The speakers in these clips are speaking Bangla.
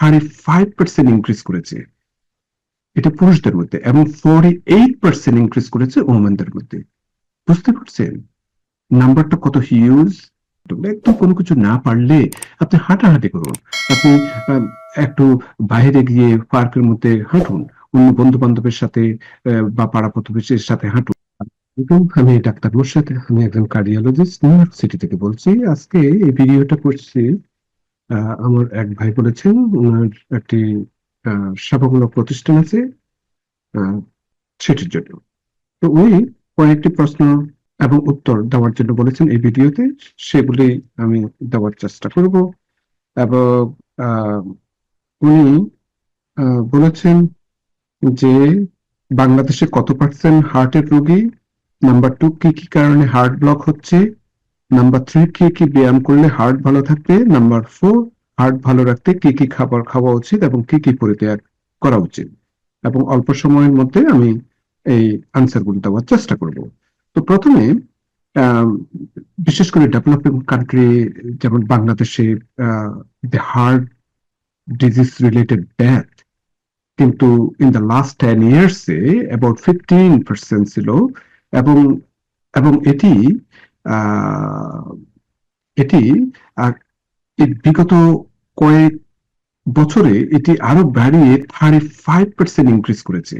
35% ইনক্রিজ করেছে, এটা পুরুষদের মধ্যে, এবং 48% ইনক্রিজ করেছে ওমেনদের মধ্যে। বুঝতে পারছেন নাম্বারটা কত হিউজ? একদম কোনো কিছু না পারলে আপনি হাঁটাহাঁটি করুন, আপনি একটু বাইরে গিয়ে পার্কের মধ্যে হাঁটুন, অন্য বন্ধু বান্ধবের সাথে বা পাড়া প্রতিবেশীর সাথে হাঁটুন। আমি ডাক্তার মোর্শেদ, আমি একজন কার্ডিওলজিস্ট, নিউ ইয়র্ক সিটি থেকে বলছি। আজকে এই ভিডিওটা করছি, আমার এক ভাই বলেছেন ওনার একটি সেবামূলক প্রতিষ্ঠান আছে, আহ, সেটির জন্য। তো উনি কয়েকটি প্রশ্ন এবং উত্তর দেওয়ার জন্য বলেছেন এই ভিডিওতে, সেগুলি আমি দেওয়ার চেষ্টা করব। এবং আহ, উনি বলেছেন যে বাংলাদেশে কত পার্সেন্ট হার্টের রোগী, নাম্বার 2 কি কি কারণে হার্ট ব্লক হচ্ছে, নাম্বার 3 কি কি ব্যায়াম করলে হার্ট ভালো থাকবে, নাম্বার 4 হার্ট ভালো রাখতে কি কি খাবার খাওয়া উচিত এবং কি কি পরিত্যাগ করা উচিত। এবং অল্প সময়ের মধ্যে আমি এই আনসার গুলো দেওয়ার চেষ্টা করব। তো প্রথমে আহ, বিশেষ করে ডেভেলপিং কান্ট্রি যেমন বাংলাদেশে the heart disease related death কিন্তু ইন দ্য লাস্ট 10 ইয়ার্স এ অ্যাবাউট 15% ছিল। এবং এবং এটি আহ, এটি আহ, এই বিগত কয়েক বছরে এটি আরো বাড়িয়ে 35% ইনক্রিজ করেছে,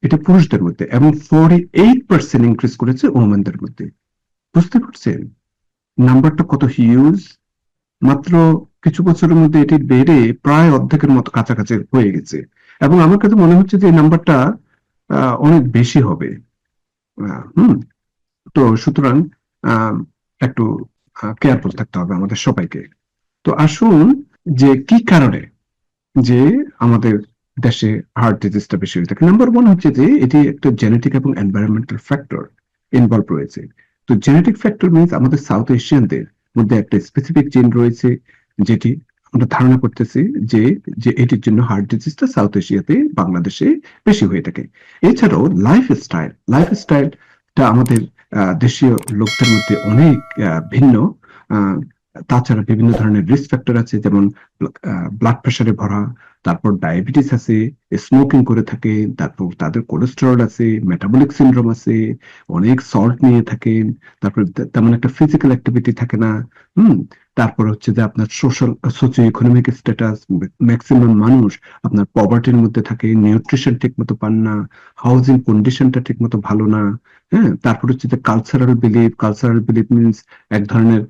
এটা পুরুষদের মধ্যে, এবং 48% ইনক্রিজ করেছে ওমেনদের মধ্যে। বুঝতে পারছেন নাম্বারটা কত হিউজ? মাত্র কিছু বছরের মধ্যে এটি বেড়ে প্রায় অর্ধেকের মতো কাছাকাছি হয়ে গেছে। এবং আমার কাছে মনে হচ্ছে যে এই নাম্বারটা অনেক বেশি হবে। হুম। তো সুতরাং আহ, একটু কেয়ারফুল থাকতে হবে আমাদের সবাইকে। তো আসুন, যে কি কারণে যে আমাদের দেশে হার্ট ডিজিজটা বেশি হয়ে থাকে। নাম্বার 1 হচ্ছে যে এটি একটা জেনেটিক এবং এনভায়রনমেন্টাল ফ্যাক্টর ইনভলভ রয়েছে। তো জেনেটিক ফ্যাক্টর মিনস আমাদের সাউথ এশিয়ানদের মধ্যে একটা স্পেসিফিক জিন রয়েছে, যেটি আমরা ধারণা করতেছি যে যে এটির জন্য হার্ট ডিজিজটা সাউথ এশিয়াতে, বাংলাদেশে বেশি হয়ে থাকে। এছাড়াও লাইফস্টাইলটা আমাদের দেশীয় লোকদের মধ্যে অনেক ভিন্ন। আহ, তাছাড়া বিভিন্ন ধরনের রিস্ক ফ্যাক্টর আছে, যেমন ব্লাড প্রেসারে ভরা, তারপর ডায়াবেটিস আছে, স্মোকিং করে থাকে, তারপর তাদের কোলেস্টেরল আছে, মেটাবলিক সিনড্রোম আছে, অনেক সল্ট নিয়ে থাকেন, তারপর তেমন একটা ফিজিক্যাল অ্যাক্টিভিটি থাকে না। হুম। তারপর হচ্ছে যে আপনার সোশিও ইকোনমিক স্ট্যাটাস, ম্যাক্সিমাম মানুষ আপনার পভার্টির মধ্যে থাকে, নিউট্রিশন ঠিক মতো পান না, হাউজিং কন্ডিশনটা ঠিক মতো ভালো না। হ্যাঁ, তারপর হচ্ছে যে কালচারাল বিলিফ মিনস এক ধরনের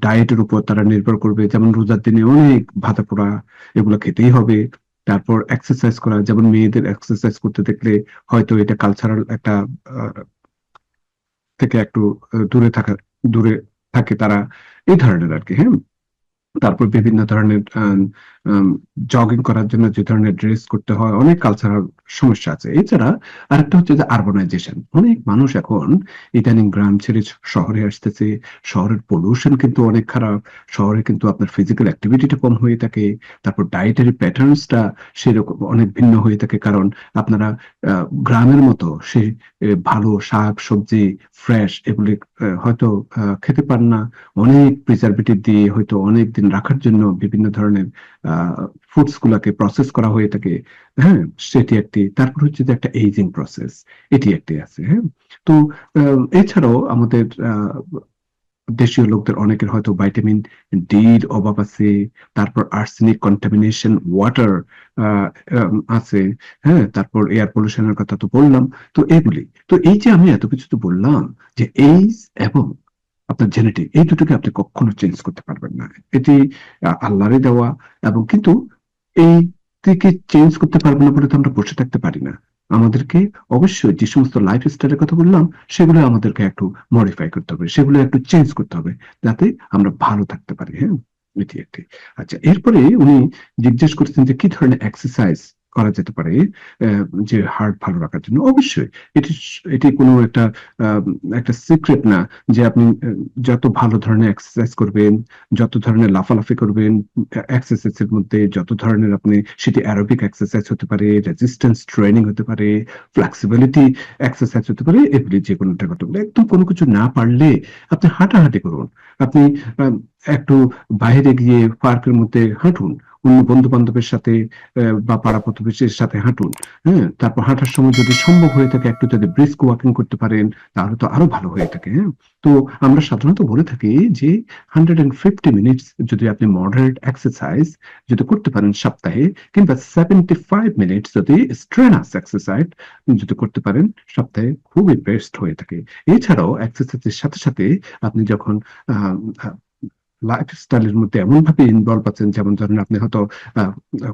ডায়েটের উপর তারা নির্ভর করবে, যেমন রোজার দিনে অনেক ভাজা পোড়া এগুলো খেতেই হবে। তারপর এক্সারসাইজ করা, যেমন মেয়েদের এক্সারসাইজ করতে দেখলে হয়তো এটা কালচারাল একটা থেকে একটু দূরে থাকে তারা, এই ধরনের আর কি। হ্যাঁ। তারপর বিভিন্ন ধরনের জগিং করার জন্য যে ধরনের ড্রেস করতে হয়, অনেক কালচারাল সমস্যা আছে। এছাড়া আরেকটা হচ্ছে যে আরবানাইজেশন, অনেক মানুষ এখন ইদানিং গ্রাম ছেড়ে শহরে আসতেছে। শহরের পলিউশন কিন্তু অনেক খারাপ, শহরে কিন্তু আপনার ফিজিক্যাল অ্যাক্টিভিটিটা কম হয়ে থাকে। তারপর ডায়েটারি প্যাটার্নসটা সেরকম অনেক ভিন্ন হয়ে থাকে, কারণ আপনারা গ্রামের মতো সে ভালো শাক সবজি ফ্রেশ এগুলি হয়তো খেতে পান না। অনেক প্রিজারভেটিভ দিয়ে হয়তো অনেক দিন রাখার জন্য বিভিন্ন ধরনের ফুডস গুলাকে প্রসেস করা হয়ে থাকে। হ্যাঁ, সেটি একটি। তারপর হচ্ছে যে একটা এইজিং প্রসেস, এটি একটি আছে। হ্যাঁ। তো এছাড়াও আমাদের দেশীয় লোকদের অনেকের হয়তো ভাইটামিন ডির অভাব আছে, তারপর আর্সেনিক কন্টামিনেশন ওয়াটার আছে। হ্যাঁ, তারপর এয়ার পলিউশনের কথা তো বললাম। তো এগুলি, তো এই যে আমি এত কিছু তো বললাম, যে এইজ এবং আপনার জেনেটিক, এই দুটোকে আপনি কখনো চেঞ্জ করতে পারবেন না। এটি আল্লাহরই দেওয়া। এবং কিন্তু এই দিকে চেঞ্জ করতে পারবো না বলে তো আমরা বসে থাকতে পারি না। আমাদেরকে অবশ্যই যে সমস্ত লাইফ স্টাইলের কথা বললাম, সেগুলো আমাদেরকে একটু মডিফাই করতে হবে, সেগুলো একটু চেঞ্জ করতে হবে, যাতে আমরা ভালো থাকতে পারি। হ্যাঁ, এটি একটি। আচ্ছা, এরপরে উনি জিজ্ঞেস করছেন যে কি ধরনের এক্সারসাইজ করা যেতে পারে যে হার্ট ভালো রাখার জন্য। অবশ্যই এটি এটি কোনো আহ, একটা সিক্রেট না যে আপনি যত ভালো ধরনের এক্সারসাইজ করবেন, যত ধরনের লাফালাফি করবেন এক্সারসাইজ এর মধ্যে, যত ধরনের আপনি, সেটি অ্যারোবিক এক্সারসাইজ হতে পারে, রেজিস্ট্যান্স ট্রেনিং হতে পারে, ফ্লেক্সিবিলিটি এক্সারসাইজ হতে পারে, এগুলি যে কোনোটা করতে পারে। একদম কোনো কিছু না পারলে আপনি হাঁটাহাঁটি করুন, আপনি একটু বাইরে গিয়ে পার্কের মধ্যে হাঁটুন, অন্য বন্ধু বান্ধবের সাথে বা পাড়া প্রতিবেশীর সাথে হাঁটুন। হ্যাঁ, তারপর হাঁটার সময় যদি সম্ভব হয়ে থাকে একটু যদি ব্রিস্ক ওয়াকিং করতে পারেন তাহলে তো আরো ভালো হয়ে থাকে। হ্যাঁ, তো আমরা সাধারণত বলে থাকি যে 150 মিনিটস যদি আপনি মডারেট এক্সারসাইজ যদি করতে পারেন সপ্তাহে, কিংবা 75 মিনিটস যদি স্ট্রেনাস এক্সারসাইজ যদি করতে পারেন সপ্তাহে, খুবই বেস্ট হয়ে থাকে। এছাড়াও এক্সারসাইজের সাথে সাথে আপনি যখন লাইফস্টাইলের মধ্যে এমন ভাবে ইনভলভ আছেন, যেমন ধরেন আপনি হয়তো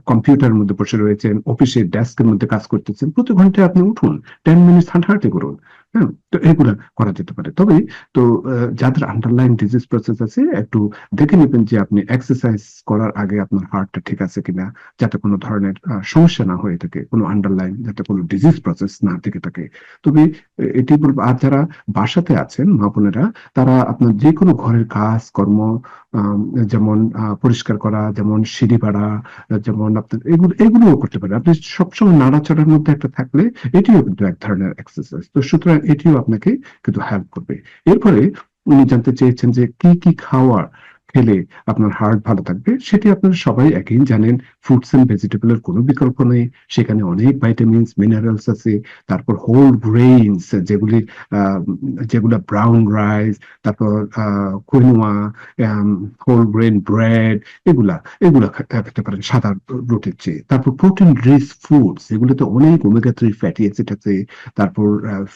কম্পিউটারের মধ্যে বসে রয়েছেন, অফিসের ডেস্কের মধ্যে কাজ করতেছেন, প্রতি ঘন্টায় আপনি উঠুন, 10 মিনিট হাঁটাহাঁটি করুন। হ্যাঁ, তো এগুলা করা যেতে পারে। তবে তো যাদের আন্ডারলাইন ডিজিজ প্রসেস আছে, একটু দেখে নেবেন যে আপনি এক্সারসাইজ করার আগে আপনার হার্টটা ঠিক আছে কিনা, যাতে কোনো ধরনের সমস্যা না হয়ে থাকে, কোনো আন্ডারলাইন যাতে কোনো ডিজিজ প্রসেস না থেকে থাকে। তবে এটি বলবো, আর যারা বাসাতে আছেন মা বোনেরা, তারা আপনার যে কোনো ঘরের কাজ কর্ম, আম, যেমন পরিষ্কার করা, যেমন সিঁড়ি বাড়া, যেমন আপনার এগুলোও করতে পারে। আপনি সবসময় নাড়াচাড়ার মধ্যে একটা থাকলে এটিও কিন্তু এক ধরনের এক্সারসাইজ। তো সুতরাং এটিও আপনাকে কিন্তু হেল্প করবে। এরপরে উনি জানতে চেয়েছেন যে কি কি খাওয়ার খেলে আপনার হার্ট ভালো থাকবে। সেটি আপনারা সবাই একই জানেন, ফ্রুটস এন্ড ভেজিটেবলের কোনো বিকল্প নেই, সেখানে অনেক ভাইটামিনস মিনারেলস আছে। তারপর হোল গ্রেইনস, যেগুলি আহ, যেগুলা ব্রাউন রাইস, তারপর কুইনোয়া, হোল গ্রেন ব্রেড, এগুলা এগুলা খেতে পারেন সাদা রুটির চেয়ে। তারপর প্রোটিন রিচ ফুডস, এগুলোতে অনেক ওমেগা 3 ফ্যাটি অ্যাসিড আছে। তারপর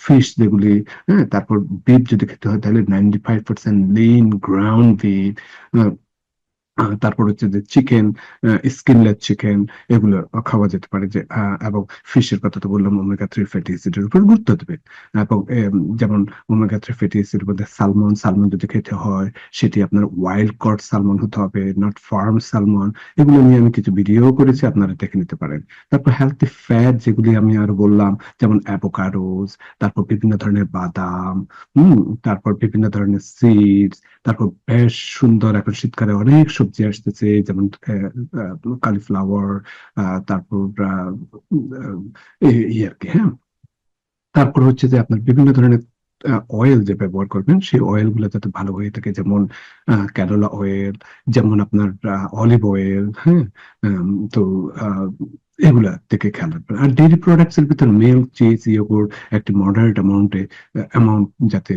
ফিশ যেগুলি, হ্যাঁ, তারপর বিফ যদি খেতে হয় তাহলে 95% লিন গ্রাউন্ড বিফ। তারপর হচ্ছে যে চিকেন, স্কিনলেস চিকেন, এগুলো খাওয়া যেতে পারে। যে এবং ফিশের কথা তো বললাম, ওমেগা 3 ফ্যাটি অ্যাসিডের উপর গুরুত্ব দেবে। এবং যেমন ওমেগা 3 ফ্যাটি অ্যাসিডের মধ্যে সালমন, সালমন যদি খেতে হয় সেটি আপনার ওয়াইল্ড কট সালমন হতে হবে, নট ফার্ম সালমন। এগুলো নিয়ে আমি কিছু ভিডিও করেছি, আপনারা দেখে নিতে পারেন। তারপর হেলথি ফ্যাট যেগুলি আমি আরো বললাম, যেমন অ্যাভোকাডোস, তারপর বিভিন্ন ধরনের বাদাম, হম, তারপর বিভিন্ন ধরনের সিডস। তারপর বেশ সুন্দর, এখন শীতকালে অনেক সবজি আসতেছে, যেমন কালিফ্লাওয়ার, তারপর এই আর কি। হ্যাঁ, তারপর হচ্ছে যে আপনার বিভিন্ন ধরনের অয়েল যে ব্যবহার করবেন, সেই অয়েল গুলো যাতে ভালো হয়ে থাকে, যেমন ক্যানোলা অয়েল, যেমন আপনার অলিভ অয়েল। হ্যাঁ, তো আহ, এগুলা থেকে খেয়াল রাখবেন। আর ডেইরি প্রোডাক্টস এর ভিতর মিল্ক, চিজ, ইয়োগুর্ট একটি মডারেট অ্যামাউন্ট যাতে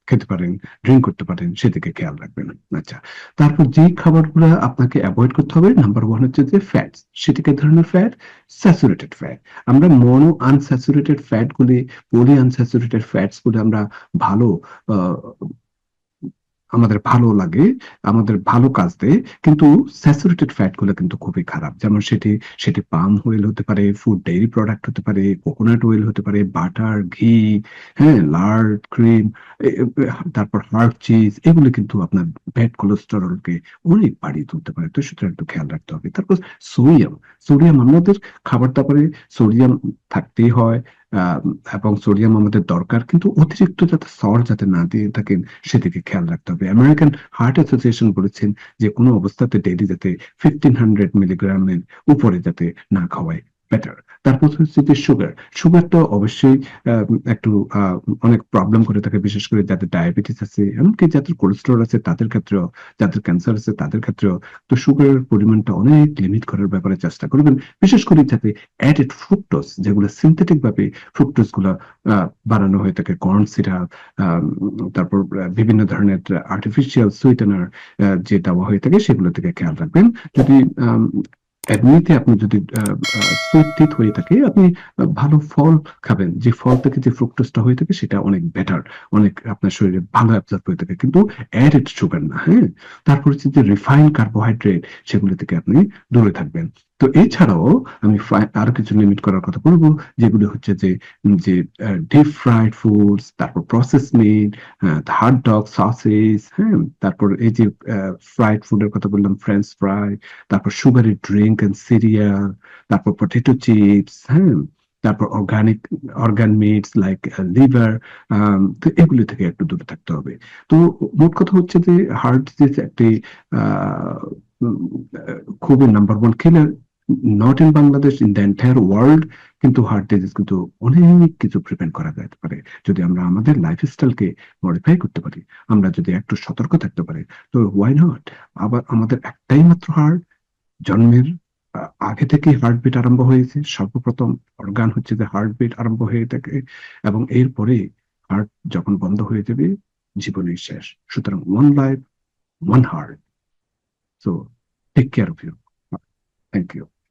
খেতে পারেন, ড্রিঙ্ক করতে পারেন, সেদিকে খেয়াল রাখবেন। আচ্ছা, তারপর যে খাবারগুলো আপনাকে অ্যাভয়েড করতে হবে, নাম্বার ওয়ান হচ্ছে যে ফ্যাটস। সেটিকে ধরনের ফ্যাট, স্যাচুরেটেড ফ্যাট। আমরা মনো আনস্যাচুরেটেড ফ্যাট গুলি, পলি আনস্যাচুরেটেড ফ্যাটস গুলি আমরা ভালো, আহ, আমাদের ভালো লাগে, আমাদের ভালো কাজ দেয়। কিন্তু স্যাচুরেটেড ফ্যাট গুলো কিন্তু খুবই খারাপ। যেমন সেটি সেটি পাম অয়েল হতে পারে, ফুড ডেইরি প্রোডাক্ট হতে পারে, কোকোনাট অয়েল হতে পারে, বাটার, ঘি, হ্যাঁ, লার্ড, ক্রিম, তারপর হার্ড চিজ, এগুলো কিন্তু আপনার ব্যাড কোলেস্টেরলকে অনেক বাড়িয়ে তুলতে পারে। তো সুতরাং একটু খেয়াল রাখতে হবে। তারপর সোডিয়াম, সোডিয়াম আমাদের খাবার দাবারে সোডিয়াম থাকতেই হয়। আহ, এবং সোডিয়াম আমাদের দরকার, কিন্তু অতিরিক্ত যাতে সল্ট যাতে না দিয়ে থাকেন সেদিকে খেয়াল রাখতে হবে। আমেরিকান হার্ট অ্যাসোসিয়েশন বলেছেন যে কোনো অবস্থাতে ডেইলি যাতে 1500 মিলিগ্রামের উপরে যাতে না খাওয়ায় বেটার। তারপর হচ্ছে যে সুগার, সুগার তো অবশ্যই একটু অনেক প্রবলেম করে থাকে, বিশেষ করে যাদের ডায়াবেটিস আছে, এমনকি যাদের কোলেস্টেরল আছে তাদের ক্ষেত্রেও, যাদের ক্যান্সার আছে তাদের ক্ষেত্রেও। তো সুগারের পরিমাণটা অনেক লিমিট করার ব্যাপারে চেষ্টা করবেন, বিশেষ করে যাতে অ্যাডেড ফ্রুক্টোজ, যেগুলো সিনথেটিক ভাবে ফ্রুক্টোজ গুলা বানানো হয়ে থাকে, কর্ন সিরাপ, তারপর বিভিন্ন ধরনের আর্টিফিশিয়াল সুইটেনার যে দেওয়া হয়ে থাকে, সেগুলো থেকে খেয়াল রাখবেন। যদি এমনিতে আপনি যদি সুইট টিথ হয়ে থাকে, আপনি ভালো ফল খাবেন, যে ফল থেকে যে ফ্রুক্টোজটা হয়ে থাকে সেটা অনেক বেটার, অনেক আপনার শরীরে ভালো অ্যাবজর্ব হয়ে থাকে, কিন্তু অ্যাডেড সুগার না। হ্যাঁ, তারপর হচ্ছে যে রিফাইন কার্বোহাইড্রেট, সেগুলো থেকে আপনি দূরে থাকবেন। তো এছাড়াও আমি আরো কিছু লিমিট করার কথা বলবো, যেগুলো হচ্ছে যে যে ডিপ ফ্রাইড ফুডস, তারপর process meat, hot dog, sausage, হ্যাঁ, তারপর এই যে ফ্রাইড ফুডের কথা বললাম, ফ্রেঞ্চ ফ্রাই, তারপর সুগারি ড্রিঙ্ক এন্ড সিরিয়াল, তারপর পটেটো চিপস, হ্যাঁ, তারপর অর্গান মিটস লাইক লিভার। তো এগুলি থেকে একটু দূরে থাকতে হবে। তো মোট কথা হচ্ছে যে হার্ট ডিজিজ একটি আহ, উম, খুবই number one killer not in Bangladesh, in the entire world কিন্তু হার্ট ডিজিজ কিন্তু অনেক কিছু প্রিভেন্ট করা যেতে পারে যদি আমরা আমাদের লাইফস্টাইলকে মডিফাই করতে পারি, আমরা যদি একটু সতর্ক থাকতে পারি। তো ওয়াই নট? আবার আমাদের একটাই মাত্র হার্ট, জন্মের আগে থেকেই হার্টবিট আরম্ভ হয়েছে, সর্বপ্রথম অর্গান হচ্ছে যে হার্টবিট আরম্ভ হয়ে থাকে, এবং এরপরে হার্ট যখন বন্ধ হয়ে যাবে জীবনের শেষ। সুতরাং one life, one heart. So take care of you. Thank you.